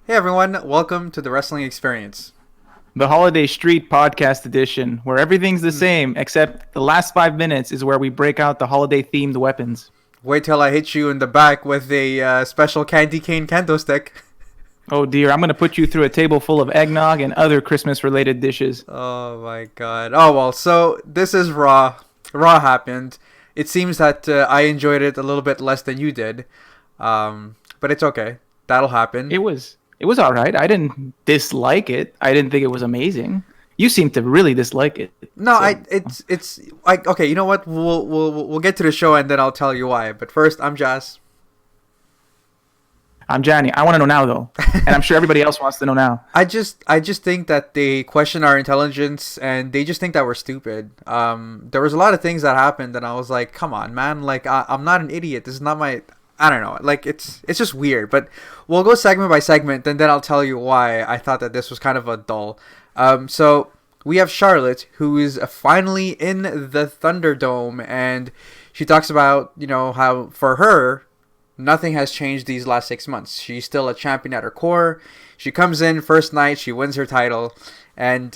Hey everyone, welcome to the Wrestling Experience. The Holiday Street Podcast Edition, where everything's the same except the last 5 minutes is where we break out the holiday-themed weapons. Wait till I hit you in the back with a special candy cane kendo stick. Oh dear, I'm going to put you through a table full of eggnog and other Christmas-related dishes. Oh my god. Oh well, so this is Raw. Raw happened. It seems that I enjoyed it a little bit less than you did. But it's okay. That'll happen. It was all right. I didn't dislike it. I didn't think it was amazing. You seem to really dislike it. No, so. it's like okay. You know what? We'll get to the show and then I'll tell you why. But first, I'm Jazz. I'm Gianni. I want to know now though, and I'm sure everybody else wants to know now. I just think that they question our intelligence and they just think that we're stupid. There was a lot of things that happened and I was like, come on, man. Like I'm not an idiot. This is not my. I don't know. Like it's just weird. But we'll go segment by segment and then I'll tell you why I thought that this was kind of a dull. So we have Charlotte, who is finally in the Thunderdome, and she talks about, how for her, nothing has changed these last 6 months. She's still a champion at her core. She comes in first night, she wins her title, and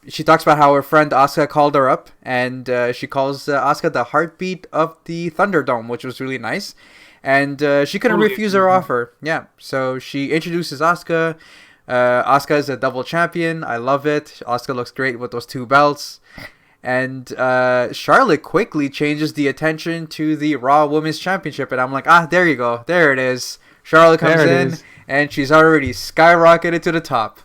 she talks about how her friend Asuka called her up, and she calls Asuka the heartbeat of the Thunderdome, which was really nice. And she couldn't refuse her offer. Yeah, so she introduces Asuka. Asuka is a double champion. I love it. Asuka looks great with those 2 belts. And Charlotte quickly changes the attention to the Raw Women's Championship. And I'm like, there you go. There it is. Charlotte comes in, and she's already skyrocketed to the top.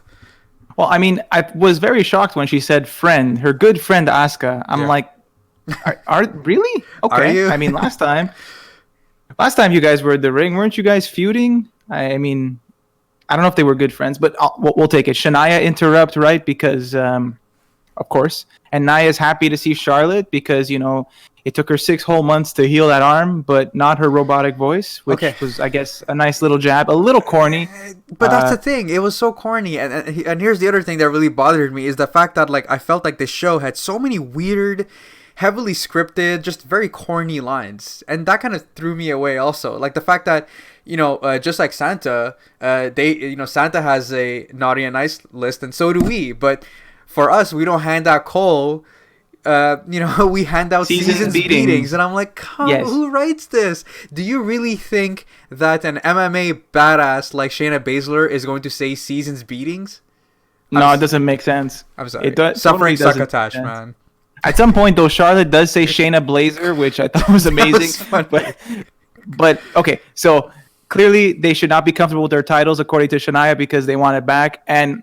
Well, I mean, I was very shocked when she said friend, her good friend Asuka. I'm like, are really? Okay. Are you? I mean, last time you guys were in the ring, weren't you guys feuding? I mean, I don't know if they were good friends, but we'll take it. Shania interrupt, right? Because, of course. And Nia's happy to see Charlotte because, it took her 6 whole months to heal that arm, but not her robotic voice, which was, I guess, a nice little jab. A little corny. But that's the thing. It was so corny. And here's the other thing that really bothered me is the fact that, I felt like this show had so many weird, heavily scripted, just very corny lines. And that kind of threw me away also. Like the fact that, just like Santa, Santa has a naughty and nice list, and so do we. But for us, we don't hand out coal. We hand out seasons beatings. And I'm like, who writes this? Do you really think that an MMA badass like Shayna Baszler is going to say seasons beatings? No, it doesn't make sense. I'm sorry. Suffering succotash, man. At some point, though, Charlotte does say Shayna Blazer, which I thought was amazing. But okay, so clearly they should not be comfortable with their titles, according to Shania, because they want it back. And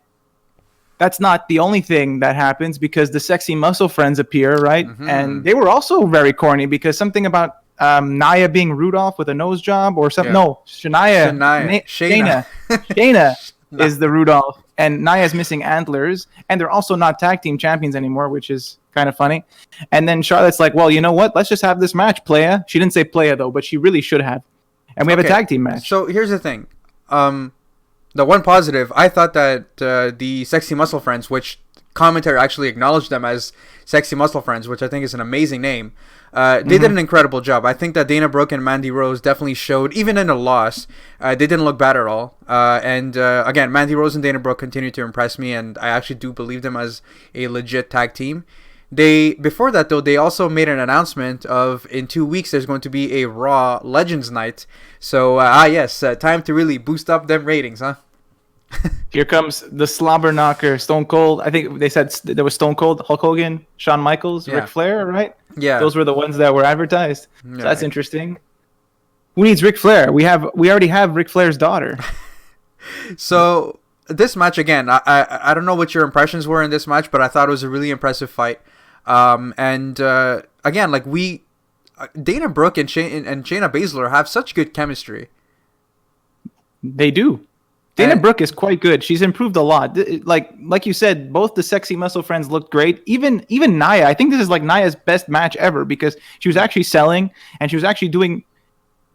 that's not the only thing that happens, because the Sexy Muscle Friends appear, right? Mm-hmm. And they were also very corny because something about Nia being Rudolph with a nose job or something. Yeah. No, Shayna is the Rudolph. And Nia's missing antlers. And they're also not tag team champions anymore, which is kind of funny. And then Charlotte's like, well, you know what? Let's just have this match, playa. She didn't say playa, though, but she really should have. And we have a tag team match. So here's the thing. The one positive, I thought that the Sexy Muscle Friends, which commentary actually acknowledged them as Sexy Muscle Friends, which I think is an amazing name, they did an incredible job. I think that Dana Brooke and Mandy Rose definitely showed, even in a loss, they didn't look bad at all. And again, Mandy Rose and Dana Brooke continue to impress me, and I actually do believe them as a legit tag team. Before that, though, they also made an announcement of in 2 weeks there's going to be a Raw Legends Night. So, time to really boost up them ratings, huh? Here comes the slobber knocker, Stone Cold. I think they said there was Stone Cold, Hulk Hogan, Shawn Michaels, Ric Flair, right? Yeah. Those were the ones that were advertised. So that's interesting. Who needs Ric Flair? We already have Ric Flair's daughter. So this match, again, I don't know what your impressions were in this match, but I thought it was a really impressive fight. Again, Dana Brooke and Shayna Baszler have such good chemistry. They do. Dana Brooke is quite good. She's improved a lot. Like you said, both the Sexy Muscle Friends looked great. Even Nia. I think this is like Nia's best match ever because she was actually selling and she was actually doing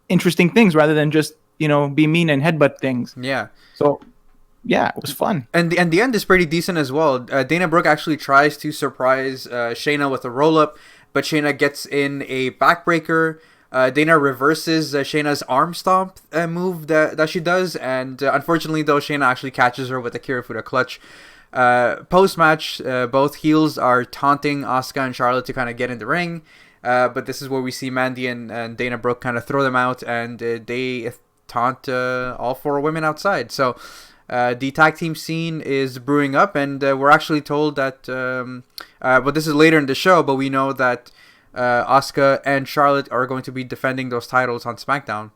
interesting things rather than just, be mean and headbutt things. Yeah. So, yeah, it was fun. And the end is pretty decent as well. Dana Brooke actually tries to surprise Shayna with a roll-up, but Shayna gets in a backbreaker. Dana reverses Shayna's arm stomp move that she does, and unfortunately, though, Shayna actually catches her with a Kirifuda clutch. Post-match, both heels are taunting Asuka and Charlotte to kind of get in the ring, but this is where we see Mandy and Dana Brooke kind of throw them out, and they taunt all 4 women outside. So the tag team scene is brewing up, and we're actually told that, but this is later in the show, but we know that Asuka and Charlotte are going to be defending those titles on SmackDown.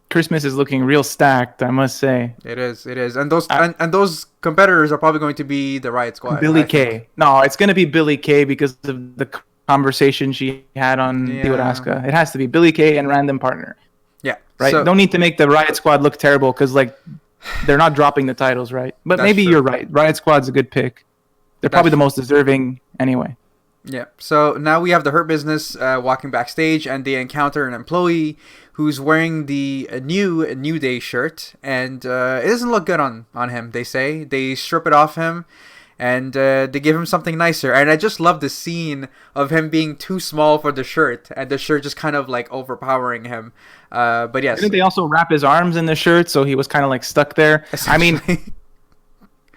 Christmas is looking real stacked, I must say. It is, and those and those competitors are probably going to be the Riot Squad. Billie Kay. No, it's going to be Billie Kay because of the conversation she had on Deal with Asuka. It has to be Billie Kay and random partner. Yeah, right. So, don't need to make the Riot Squad look terrible because like they're not dropping the titles, right? But maybe you're right. Riot Squad's a good pick. They're probably the most deserving anyway. Yeah, so now we have the Hurt Business walking backstage, and they encounter an employee who's wearing the New Day shirt, and it doesn't look good on him, they say. They strip it off him, and they give him something nicer. And I just love the scene of him being too small for the shirt, and the shirt just kind of like overpowering him. But yes. Didn't they also wrap his arms in the shirt, so he was kind of like stuck there? I mean...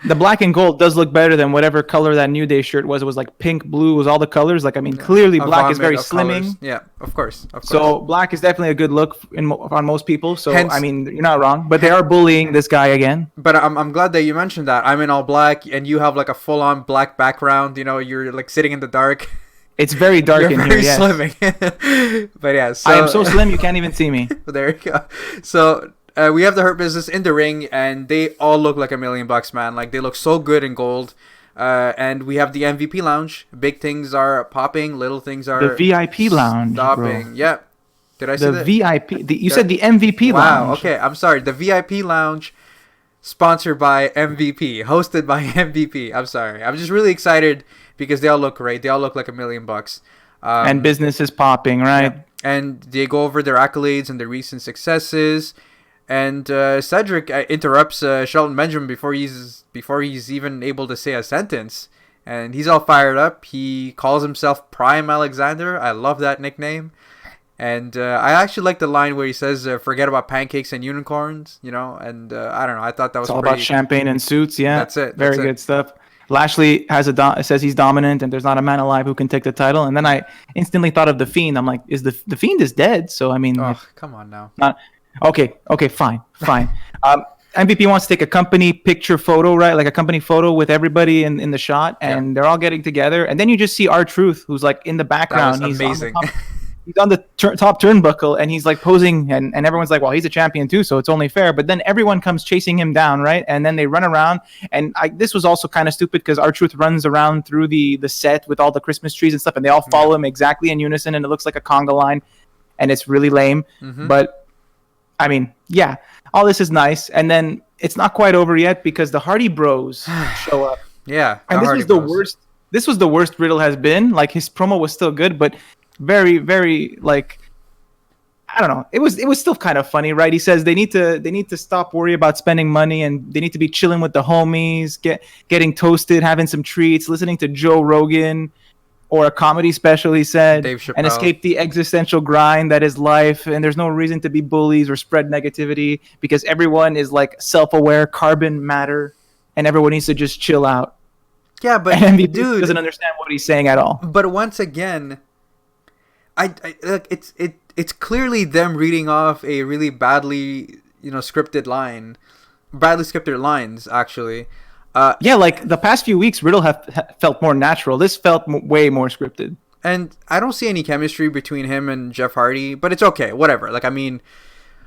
The black and gold does look better than whatever color that New Day shirt was. It was like pink, blue, was all the colors. Like, I mean, clearly black is very slimming. Colors. Yeah, of course. So black is definitely a good look on most people. So, I mean, you're not wrong. But they are bullying this guy again. But I'm glad that you mentioned that. I'm in all black, and you have like a full-on black background. You know, you're like sitting in the dark. It's very dark in here, yes. You're very slimming. But yeah, so... I am so slim, you can't even see me. There you go. So... we have the Hurt Business in the ring, and they all look like $1,000,000, man. Like, they look so good in gold. And we have the MVP lounge. Big things are popping, little things are... The VIP lounge, stopping. Bro. Yeah. Did I say that? VIP. You said the MVP lounge. Wow, okay. I'm sorry. The VIP lounge, sponsored by MVP, hosted by MVP. I'm sorry. I'm just really excited because they all look great. They all look like $1,000,000. And business is popping, right? Yeah. And they go over their accolades and their recent successes. And Cedric interrupts Shelton Benjamin before he's even able to say a sentence, and he's all fired up. He calls himself Prime Alexander. I love that nickname, and I actually like the line where he says, "Forget about pancakes and unicorns," you know. And I don't know. I thought that was all about champagne and suits. Yeah, that's it. Very good stuff. Lashley says he's dominant, and there's not a man alive who can take the title. And then I instantly thought of the Fiend. I'm like, the Fiend is dead? So I mean, come on now. Okay, fine. MVP wants to take a company picture photo, right? Like a company photo with everybody in the shot, and they're all getting together. And then you just see R-Truth, who's like in the background. That was amazing. He's on the top turnbuckle, and he's like posing, and everyone's like, well, he's a champion too, so it's only fair. But then everyone comes chasing him down, right? And then they run around. And this was also kind of stupid because R-Truth runs around through the set with all the Christmas trees and stuff, and they all follow him exactly in unison, and it looks like a conga line, and it's really lame. Mm-hmm. But I mean, yeah, all this is nice, and then it's not quite over yet because the Hardy Bros show up. Yeah, and this was the worst. This was the worst Riddle has been. Like, his promo was still good, but very, very, like, I don't know. It was still kind of funny, right? He says they need to stop worrying about spending money, and they need to be chilling with the homies, getting toasted, having some treats, listening to Joe Rogan. Or a comedy special, he said, and escape the existential grind that is life. And there's no reason to be bullies or spread negativity because everyone is like self-aware, carbon matter, and everyone needs to just chill out. Yeah, but MVP doesn't understand what he's saying at all. But once again, I look, it's clearly them reading off a really badly scripted lines actually. Yeah, like the past few weeks, Riddle have felt more natural. This felt way more scripted. And I don't see any chemistry between him and Jeff Hardy, but it's okay, whatever. Like, I mean,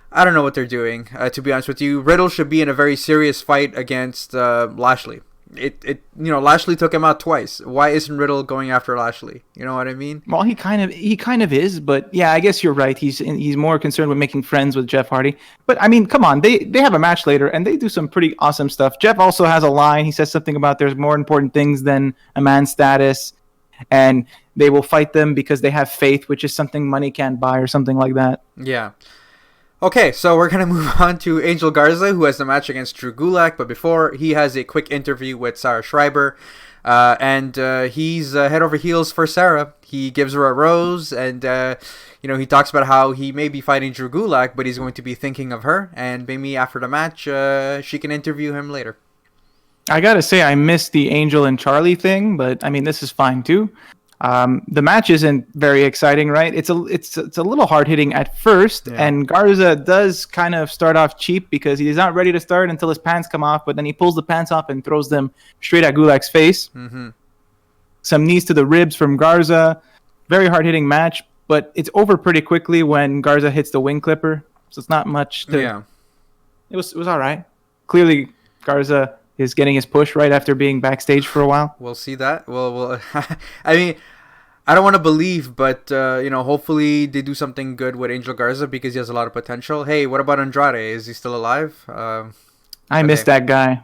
I don't know what they're doing, to be honest with you. Riddle should be in a very serious fight against Lashley. Lashley took him out twice. Why isn't Riddle going after Lashley? You know what I mean? Well, he kind of is, but yeah, I guess you're right. He's more concerned with making friends with Jeff Hardy. But I mean, come on, they have a match later and they do some pretty awesome stuff. Jeff also has a line. He says something about there's more important things than a man's status, and they will fight them because they have faith, which is something money can't buy or something like that. Yeah. Okay, so we're going to move on to Angel Garza, who has the match against Drew Gulak, but before, he has a quick interview with Sarah Schreiber. And he's head over heels for Sarah. He gives her a rose, and he talks about how he may be fighting Drew Gulak, but he's going to be thinking of her, and maybe after the match, she can interview him later. I gotta say, I missed the Angel and Charlie thing, but I mean, this is fine too. The match isn't very exciting, right? It's a little hard hitting at first, and Garza does kind of start off cheap because he's not ready to start until his pants come off, but then he pulls the pants off and throws them straight at Gulak's face. Mm-hmm. Some knees to the ribs from Garza. Very hard hitting match, but it's over pretty quickly when Garza hits the wing clipper. So it's not much to. Yeah. It was all right. Clearly, Garza is getting his push right after being backstage for a while. We'll see that. Well, I mean, I don't want to believe, but hopefully they do something good with Angel Garza because he has a lot of potential. Hey, what about Andrade? Is he still alive? I miss that guy.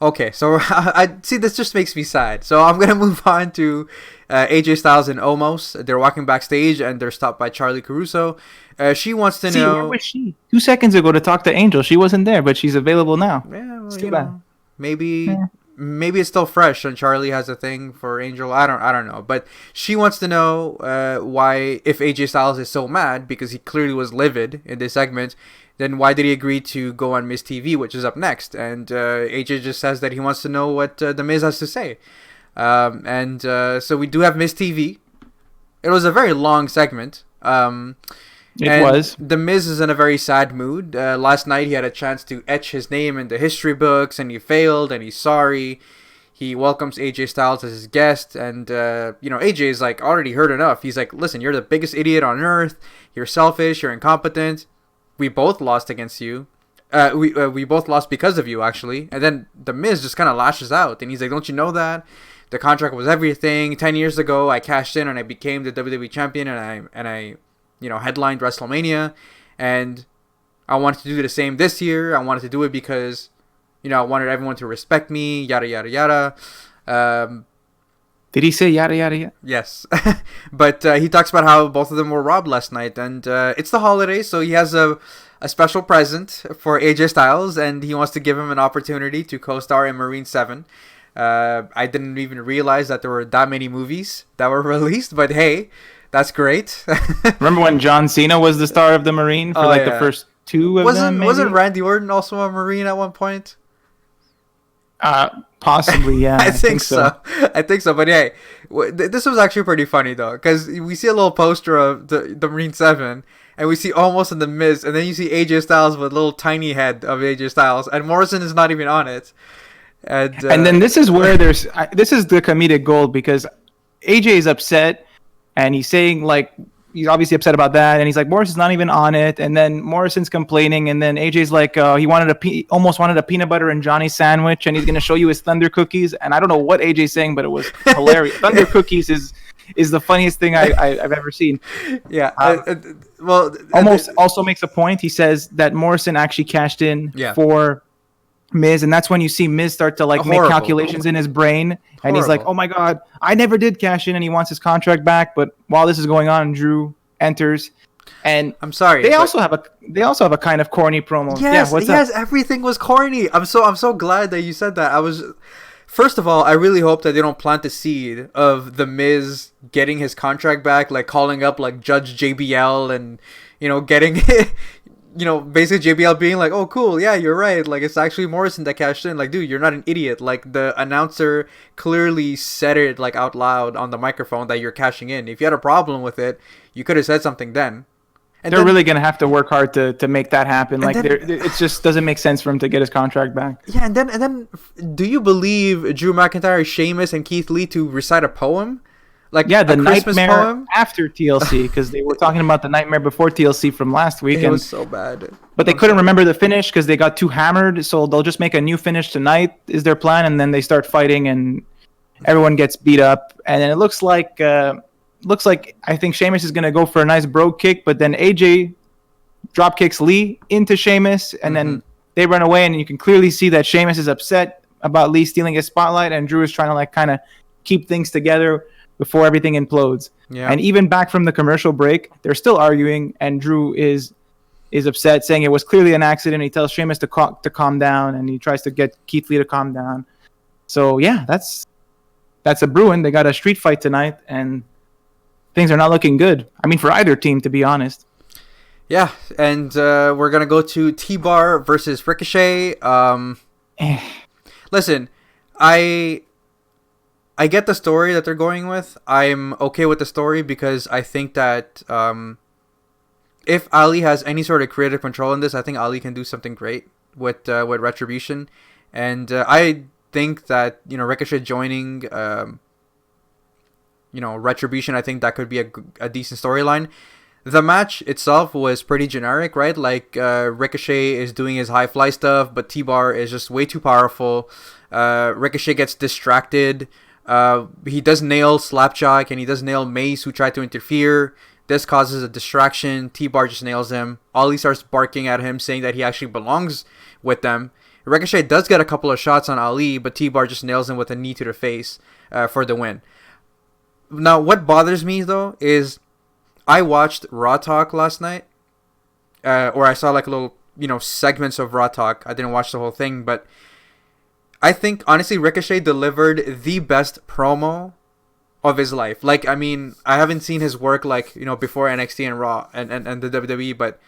Okay, so I see this just makes me sad. So I'm gonna move on to AJ Styles and Omos. They're walking backstage and they're stopped by Charlie Caruso. She wants to know. Where was she 2 seconds ago to talk to Angel? She wasn't there, but she's available now. Yeah, well, maybe it's still fresh and Charlie has a thing for Angel. I don't know, but she wants to know why, if AJ Styles is so mad because he clearly was livid in this segment, then why did he agree to go on Miz TV, which is up next? And AJ just says that he wants to know what the Miz has to say. So we do have Miz TV. It was a very long segment. It was. The Miz is in a very sad mood. Last night he had a chance to etch his name in the history books, and he failed, and he's sorry. He welcomes AJ Styles as his guest, and AJ is like already heard enough. He's like, listen, you're the biggest idiot on earth. You're selfish. You're incompetent. We both lost against you. We both lost because of you, actually. And then the Miz just kind of lashes out, and he's like, don't you know that? The contract was everything. 10 years ago, I cashed in and I became the WWE champion, and I headlined WrestleMania, and I wanted to do the same this year. I wanted to do it because, I wanted everyone to respect me, yada, yada, yada. Did he say yada, yada, yada? Yes. But he talks about how both of them were robbed last night, and it's the holidays, so he has a special present for AJ Styles, and he wants to give him an opportunity to co-star in Marine 7. I didn't even realize that there were that many movies that were released, but hey, that's great. Remember when John Cena was the star of the Marine for the first two of them? Wasn't Randy Orton also a Marine at one point? Possibly, yeah. I think so. But hey, this was actually pretty funny though, because we see a little poster of the Marine 7, and we see Omos and the Miz, and then you see AJ Styles with a little tiny head of AJ Styles, and Morrison is not even on it. And then this is where this is the comedic gold, because AJ is upset. And he's saying, like, he's obviously upset about that. And he's like, Morrison's not even on it. And then Morrison's complaining. And then AJ's like, he almost wanted a peanut butter and Johnny sandwich. And he's going to show you his Thunder cookies. And I don't know what AJ's saying, but it was hilarious. Thunder cookies is the funniest thing I've ever seen. Yeah. Almost also makes a point. He says that Morrison actually cashed in for Miz, and that's when you see Miz start to make calculations in his brain, and he's like, "Oh my God, I never did cash in," and he wants his contract back. But while this is going on, Drew enters, and I'm sorry, they also have a kind of corny promo. Yes, everything was corny. I'm so glad that you said that. First of all, I really hope that they don't plant the seed of the Miz getting his contract back, like calling up like Judge JBL and getting. Basically JBL being like, oh, cool, yeah, you're right. Like, it's actually Morrison that cashed in. Like, dude, you're not an idiot. Like, the announcer clearly said it, like, out loud on the microphone that you're cashing in. If you had a problem with it, you could have said something then. And they're really going to have to work hard to make that happen. Like, it just doesn't make sense for him to get his contract back. Yeah, and then do you believe Drew McIntyre, Sheamus, and Keith Lee to recite a poem? Like, the Nightmare poem? After TLC, because they were talking about the Nightmare before TLC from last week. It was so bad. But they couldn't remember the finish because they got too hammered, so they'll just make a new finish tonight is their plan, and then they start fighting, and everyone gets beat up. And then it looks like I think Sheamus is going to go for a nice brogue kick, but then AJ drop kicks Lee into Sheamus, and then they run away, and you can clearly see that Sheamus is upset about Lee stealing his spotlight, and Drew is trying to kind of keep things together before everything implodes. Yeah. And even back from the commercial break, they're still arguing, and Drew is upset, saying it was clearly an accident. He tells Sheamus to calm down, and he tries to get Keith Lee to calm down. So yeah, that's a Bruin. They got a street fight tonight, and things are not looking good. I mean, for either team, to be honest. Yeah, and we're gonna go to T-Bar versus Ricochet. Listen, I get the story that they're going with. I'm okay with the story because I think that if Ali has any sort of creative control in this, I think Ali can do something great with Retribution, and I think that Ricochet joining Retribution, I think that could be a decent storyline. The match itself was pretty generic, right? Like Ricochet is doing his high fly stuff, but T-Bar is just way too powerful. Ricochet gets distracted. He does nail Slapjack and he does nail Mace, who tried to interfere. This causes a distraction. T-Bar just nails him. Ollie starts barking at him, saying that he actually belongs with them. Ricochet does get a couple of shots on Ali, but T-Bar just nails him with a knee to the face for the win. Now, what bothers me, though, is I watched Raw Talk last night, or I saw like little, segments of Raw Talk. I didn't watch the whole thing, but I think, honestly, Ricochet delivered the best promo of his life. Like, I mean, I haven't seen his work, like, before NXT and Raw and the WWE, but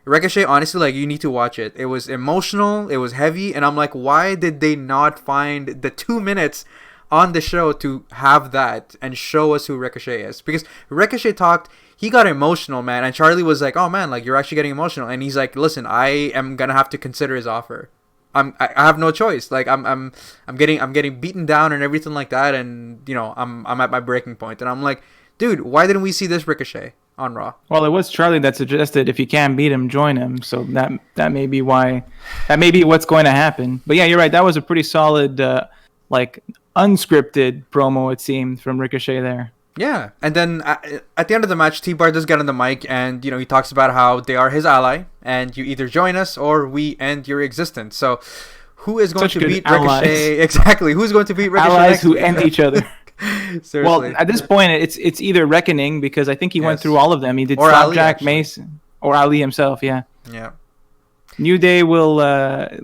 Ricochet, honestly, like, you need to watch it. It was emotional, it was heavy, and I'm like, why did they not find the 2 minutes on the show to have that and show us who Ricochet is? Because Ricochet talked, he got emotional, man, and Charlie was like, oh man, like, you're actually getting emotional, and he's like, listen, I am gonna have to consider his offer. I have no choice. Like, I'm getting beaten down and everything like that, and I'm at my breaking point, and I'm like, dude, why didn't we see this Ricochet on Raw? Well, it was Charlie that suggested if you can't beat him, join him. So that may be why, that may be what's going to happen. But yeah, you're right. That was a pretty solid, like, unscripted promo, it seemed, from Ricochet there. Yeah, and then at the end of the match, T-Bar does get on the mic, and he talks about how they are his ally, and you either join us or we end your existence. So, who is going to beat allies. Ricochet? Exactly, who's going to beat Ricochet? Allies who end each other. Seriously. Well, at this point, it's either Reckoning, because I think he went through all of them. He did Slapjack, Mace, or Ali himself. Yeah. Yeah. New Day will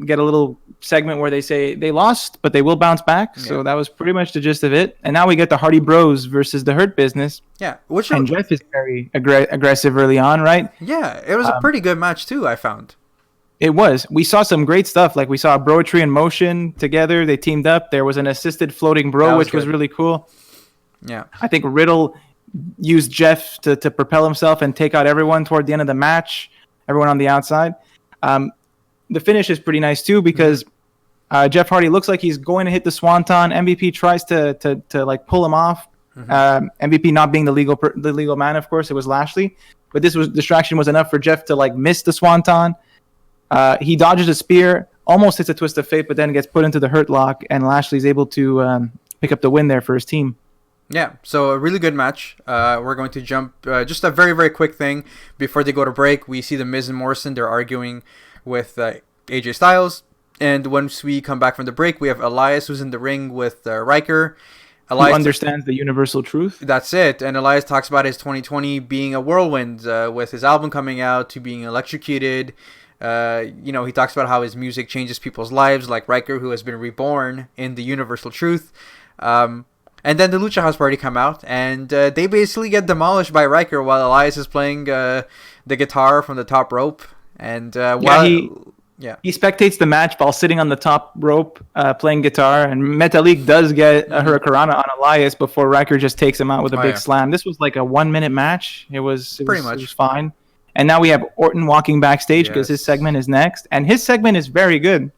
get a little segment where they say they lost, but they will bounce back. Yeah. So that was pretty much the gist of it. And now we get the Hardy Bros versus the Hurt Business. Yeah, and Jeff is very aggressive early on, right? Yeah, it was a pretty good match too, I found. It was. We saw some great stuff. Like, we saw Broetry in motion together. They teamed up. There was an assisted floating bro, which was really cool. Yeah. I think Riddle used Jeff to propel himself and take out everyone toward the end of the match, everyone on the outside. The finish is pretty nice too, because Jeff Hardy looks like he's going to hit the Swanton. MVP tries to like pull him off. MVP not being the legal man, of course. It was Lashley, but distraction was enough for Jeff to like miss the Swanton. He dodges a spear, almost hits a twist of fate, but then gets put into the Hurt Lock, and Lashley's able to pick up the win there for his team. Yeah, so a really good match. We're going to jump just a very, very quick thing before they go to break. We see the Miz and Morrison. They're arguing with AJ Styles. And once we come back from the break, we have Elias, who's in the ring with Riker. Elias, who understands the universal truth. That's it. And Elias talks about his 2020 being a whirlwind, with his album coming out, to being electrocuted. He talks about how his music changes people's lives, like Riker, who has been reborn in the universal truth. And then the Lucha House Party come out, and they basically get demolished by Riker while Elias is playing the guitar from the top rope. And he spectates the match while sitting on the top rope playing guitar. And Metalik does get a Hurricanrana on Elias before Riker just takes him out with a big slam. This was like a 1 minute match. It was fine. And now we have Orton walking backstage because his segment is next. And his segment is very good.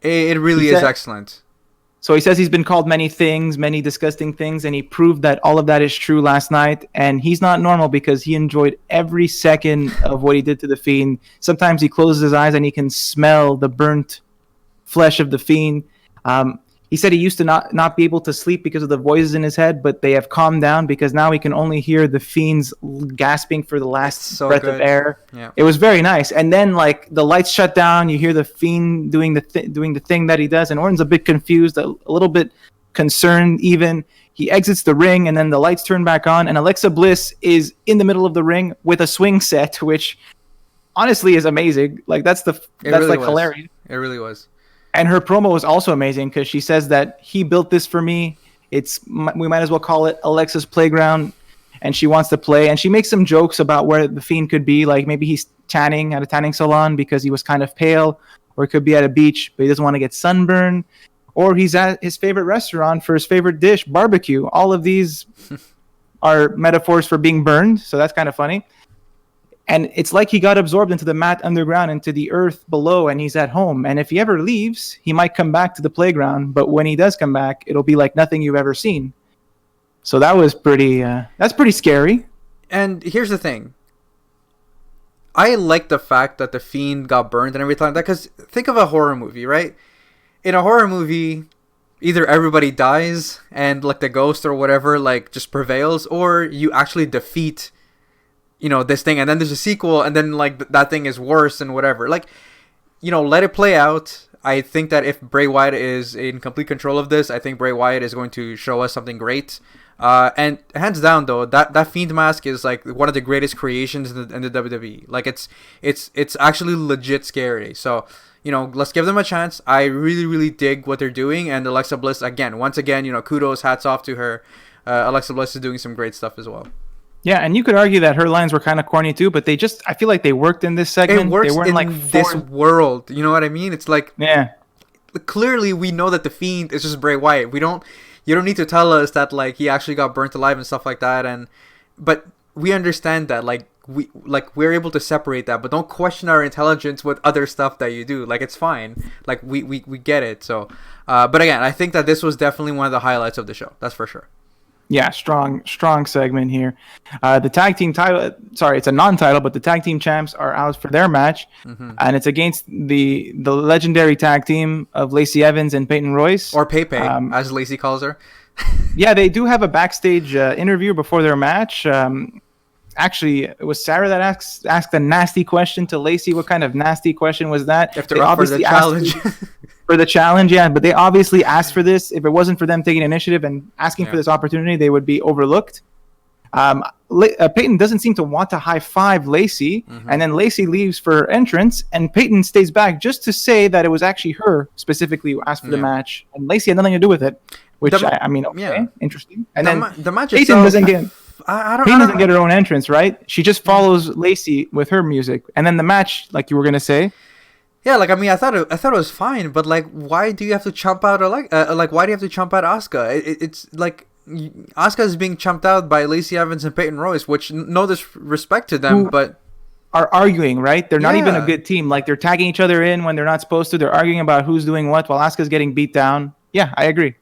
It really is excellent. So he says he's been called many things, many disgusting things, and he proved that all of that is true last night. And he's not normal because he enjoyed every second of what he did to the Fiend. Sometimes he closes his eyes and he can smell the burnt flesh of the Fiend. He said he used to not be able to sleep because of the voices in his head, but they have calmed down because now he can only hear the Fiend's gasping for the last breath of air. Yeah. It was very nice. And then, like, the lights shut down. You hear the Fiend doing the thing that he does, and Orton's a bit confused, a little bit concerned even. He exits the ring, and then the lights turn back on, and Alexa Bliss is in the middle of the ring with a swing set, which honestly is amazing. Like, that's really hilarious. It really was. And her promo was also amazing because she says that he built this for me. We might as well call it Alexa's playground, and she wants to play. And she makes some jokes about where the Fiend could be, like maybe he's tanning at a tanning salon because he was kind of pale, or it could be at a beach but he doesn't want to get sunburned, or he's at his favorite restaurant for his favorite dish, barbecue. All of these are metaphors for being burned, so that's kind of funny. And it's like he got absorbed into the mat underground, into the earth below, and he's at home. And if he ever leaves, he might come back to the playground. But when he does come back, it'll be like nothing you've ever seen. So that was that's pretty scary. And here's the thing. I like the fact that the Fiend got burned and everything like that. Because think of a horror movie, right? In a horror movie, either everybody dies and like the ghost or whatever like just prevails, or you actually defeat this thing, and then there's a sequel, and then like that thing is worse and whatever. Like, let it play out. I think that if Bray Wyatt is in complete control of this, I think Bray Wyatt is going to show us something great. And hands down though, that Fiend mask is like one of the greatest creations in the WWE. Like it's actually legit scary. So let's give them a chance. I really, really dig what they're doing, and Alexa Bliss once again, kudos, hats off to her. Alexa Bliss is doing some great stuff as well. Yeah, and you could argue that her lines were kind of corny too, but I feel like they worked in this segment. It works they weren't in like this world. You know what I mean? It's like, yeah. Clearly, we know that the Fiend is just Bray Wyatt. You don't need to tell us that like he actually got burnt alive and stuff like that. But we understand that we're able to separate that. But don't question our intelligence with other stuff that you do. Like, it's fine. Like we get it. So, but again, I think that this was definitely one of the highlights of the show. That's for sure. Yeah, strong segment here. The tag team title, it's a non-title, but the tag team champs are out for their match, and it's against the legendary tag team of Lacey Evans and Peyton Royce, or Pepe, as Lacey calls her. Yeah, they do have a backstage interview before their match. Actually, it was Sarah that asked a nasty question to Lacey. What kind of nasty question was that? If they're obviously for the challenge. For the challenge, yeah, but they obviously asked for this. If it wasn't for them taking initiative and asking for this opportunity, they would be overlooked. Peyton doesn't seem to want to high-five Lacey, and then Lacey leaves for her entrance, and Peyton stays back just to say that it was actually her specifically who asked for the match, and Lacey had nothing to do with it, which, interesting. And then the match Peyton itself, doesn't get... Peyton doesn't get her own entrance, right? She just follows Lacey with her music, and then the match, like you were gonna say. Yeah, I thought it was fine, but like, why do you have to chump out why do you have to chump out Asuka? It's like Asuka is being chumped out by Lacey Evans and Peyton Royce, which no disrespect to them, but are arguing, right? They're not even a good team. Like, they're tagging each other in when they're not supposed to. They're arguing about who's doing what while Asuka's getting beat down. Yeah, I agree.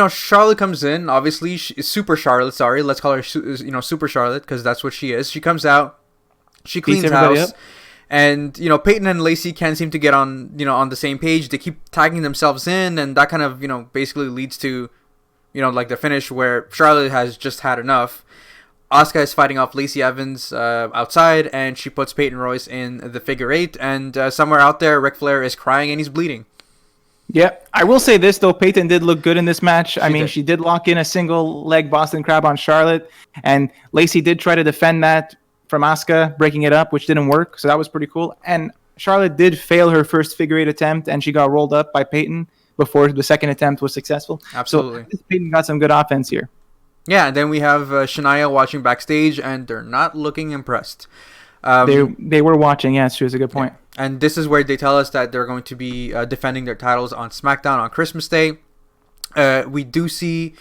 Charlotte comes in. Obviously, Super Charlotte. Sorry, let's call her Super Charlotte, because that's what she is. She comes out, she cleans house. Up. And Peyton and Lacey can't seem to get on the same page. They keep tagging themselves in, and that kind of basically leads to like the finish where Charlotte has just had enough. Asuka is fighting off Lacey Evans outside, and she puts Peyton Royce in the figure 8. And somewhere out there, Ric Flair is crying and he's bleeding. Yeah, I will say this though, Peyton did look good in this match. She did lock in a single leg Boston Crab on Charlotte, and Lacey did try to defend that from Asuka, breaking it up, which didn't work, so that was pretty cool. And Charlotte did fail her first figure 8 attempt, and she got rolled up by Peyton before the second attempt was successful. Absolutely. So Peyton got some good offense here. Yeah, and then we have Shania watching backstage, and they're not looking impressed. They were watching, yes, that's a good point. Yeah. And this is where they tell us that they're going to be defending their titles on SmackDown on Christmas Day. We do see...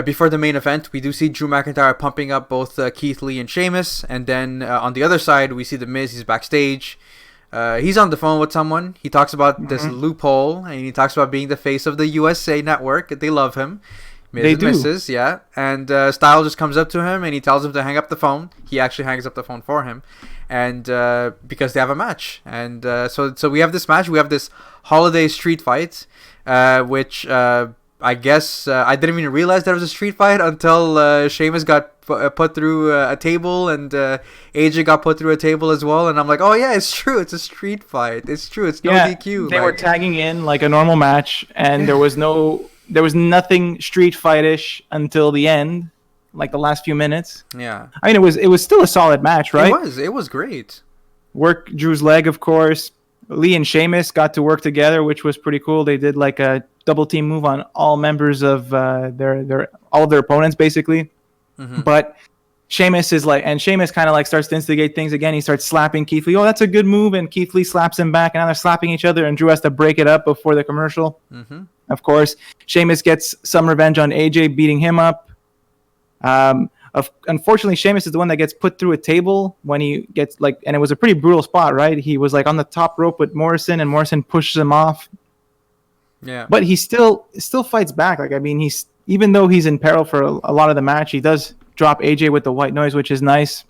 before the main event, we do see Drew McIntyre pumping up both Keith Lee and Sheamus. And then on the other side, we see The Miz. He's backstage. He's on the phone with someone. He talks about this loophole, and he talks about being the face of the USA Network. They love him. They do. Misses, yeah. And Styles just comes up to him, and he tells him to hang up the phone. He actually hangs up the phone for him. And because they have a match. And so we have this match. We have this holiday street fight, which... I guess I didn't even realize there was a street fight until Sheamus got put through a table, and AJ got put through a table as well. And I'm like, oh yeah, it's true. It's a street fight. It's true. It's no DQ. They were tagging in like a normal match, and there was nothing street fight-ish until the end, like the last few minutes. Yeah. It was still a solid match, right? It was great. Work Drew's leg, of course. Lee and Sheamus got to work together, which was pretty cool. They did like a double team move on all members of their all of their opponents, basically. Mm-hmm. But Sheamus kind of like starts to instigate things again. He starts slapping Keith Lee. Oh, that's a good move, and Keith Lee slaps him back, and now they're slapping each other. And Drew has to break it up before the commercial. Mm-hmm. Of course, Sheamus gets some revenge on AJ, beating him up. Unfortunately, Sheamus is the one that gets put through a table when he gets like, and it was a pretty brutal spot, right? He was like on the top rope with Morrison, and Morrison pushes him off. Yeah. But he still fights back. Like, I mean, even though he's in peril for a lot of the match, he does drop AJ with the white noise, which is nice.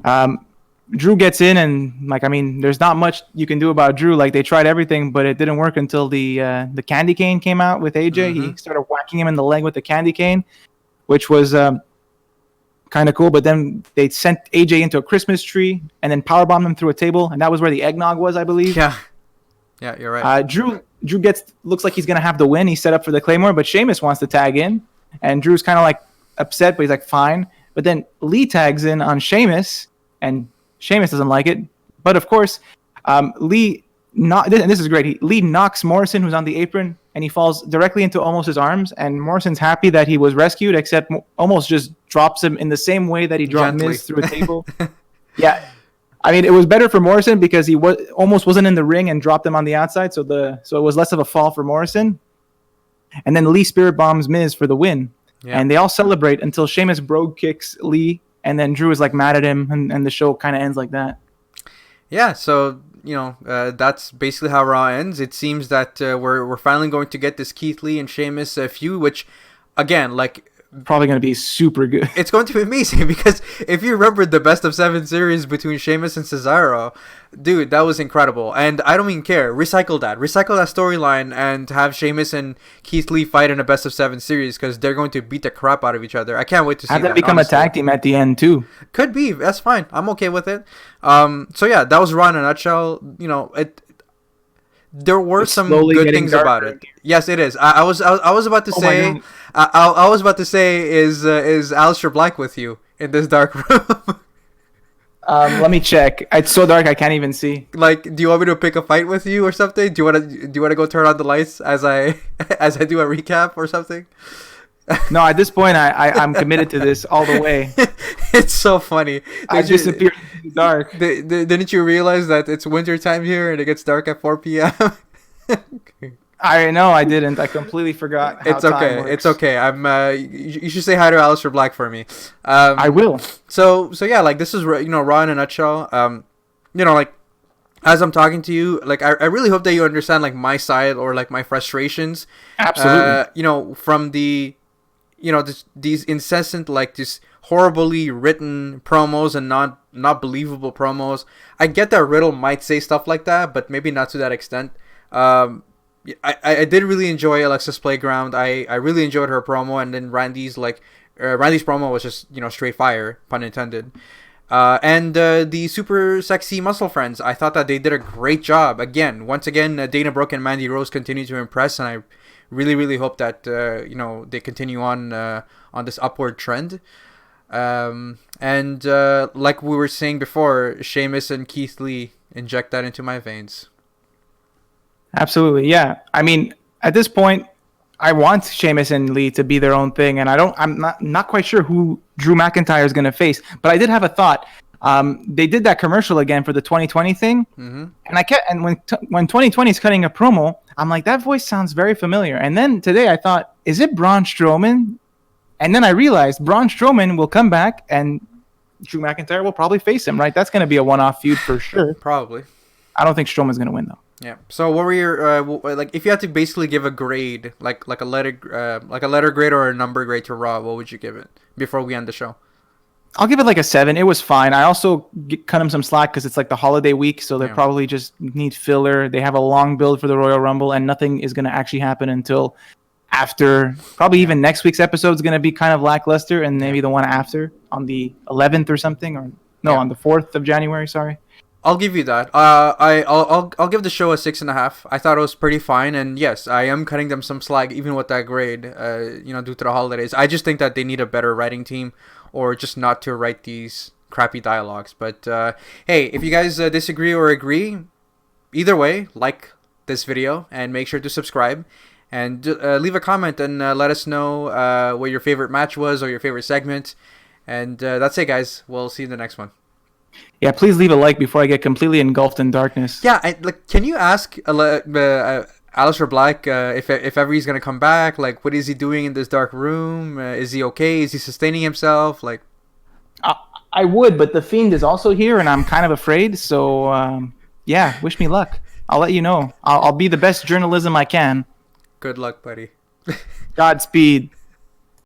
Drew gets in, and like, I mean, there's not much you can do about Drew. Like, they tried everything, but it didn't work until the candy cane came out with AJ. Mm-hmm. He started whacking him in the leg with the candy cane, which was kind of cool. But then they sent AJ into a Christmas tree and then powerbombed him through a table, and that was where the eggnog was, I believe. Yeah, you're right. Drew looks like he's gonna have the win. He's set up for the Claymore, but Sheamus wants to tag in, and Drew's kind of like upset, but he's like fine. But then Lee tags in on Sheamus, and Sheamus doesn't like it. But of course, Lee, and this is great. Lee knocks Morrison, who's on the apron, and he falls directly into Omos's arms. And Morrison's happy that he was rescued, except Omos just drops him in the same way that he dropped Miz through a table. Yeah. I mean, it was better for Morrison because he almost wasn't in the ring and dropped him on the outside, so it was less of a fall for Morrison. And then Lee spirit bombs Miz for the win, and they all celebrate until Sheamus brogue kicks Lee, and then Drew is like mad at him, and the show kind of ends like that. Yeah, so that's basically how Raw ends. It seems that we're finally going to get this Keith Lee and Sheamus feud, which, again, like, probably going to be super good. It's going to be amazing because if you remember the best of 7 series between Sheamus and Cesaro, dude, that was incredible. And I don't even care. Recycle that storyline and have Sheamus and Keith Lee fight in a best of 7 series because they're going to beat the crap out of each other. I can't wait to see have that. Have them become honestly a tag team at the end too. Could be. That's fine. I'm okay with it. So yeah, that was Raw in a nutshell. There were some good things about it. Yes, it is. I was about to say. I was about to say, is Aleister Black with you in this dark room? Let me check. It's so dark I can't even see. Like, do you want me to pick a fight with you or something? Do you want to go turn on the lights as I do a recap or something? No, at this point I'm committed to this all the way. It's so funny. I disappeared in the dark. Didn't you realize that it's winter time here and it gets dark at 4 p.m.? I know I didn't. I completely forgot. How it's okay. Time works. It's okay. You should say hi to Aleister Black for me. I will. So yeah, like this is Raw in a nutshell. Like as I'm talking to you, like I really hope that you understand like my side or like my frustrations. Absolutely. From the these incessant like this horribly written promos and not believable promos. I get that Riddle might say stuff like that, but maybe not to that extent. I did really enjoy Alexa's Playground. I really enjoyed her promo, and then Randy's promo was just straight fire, pun intended. And the super sexy muscle friends, I thought that they did a great job. Once again, Dana Brooke and Mandy Rose continue to impress, and I really hope that they continue on this upward trend. And like we were saying before, Sheamus and Keith Lee, inject that into my veins. Absolutely, yeah. I mean, at this point, I want Sheamus and Lee to be their own thing, and I'm not quite sure who Drew McIntyre is going to face. But I did have a thought. They did that commercial again for the 2020 thing, and when 2020 is cutting a promo, I'm like, that voice sounds very familiar. And then today I thought, is it Braun Strowman? And then I realized Braun Strowman will come back, and Drew McIntyre will probably face him. Right? That's going to be a one-off feud for sure. Probably. I don't think Strowman's going to win though. Yeah. So what were your like if you had to basically give a grade, like a letter grade or a number grade to Raw, what would you give it before we end the show? I'll give it like a 7. It was fine. I also cut them some slack because it's like the holiday week, so they probably just need filler. They have a long build for the Royal Rumble, and nothing is going to actually happen until after. Probably even next week's episode is going to be kind of lackluster, and maybe the one after on the 11th or something, on the 4th of January. Sorry. I'll give you that. I'll give the show a 6.5. I thought it was pretty fine, and yes, I am cutting them some slack even with that grade. Due to the holidays. I just think that they need a better writing team, or just not to write these crappy dialogues. But hey, if you guys disagree or agree, either way, like this video and make sure to subscribe. And leave a comment and let us know what your favorite match was or your favorite segment. And that's it, guys. We'll see you in the next one. Yeah, please leave a like before I get completely engulfed in darkness. Yeah, can you ask Aleister Black if ever he's gonna come back? Like, what is he doing in this dark room? Is he okay? Is he sustaining himself? Like, I would, but the Fiend is also here, and I'm kind of afraid. So, yeah, wish me luck. I'll let you know. I'll be the best journalism I can. Good luck, buddy. Godspeed.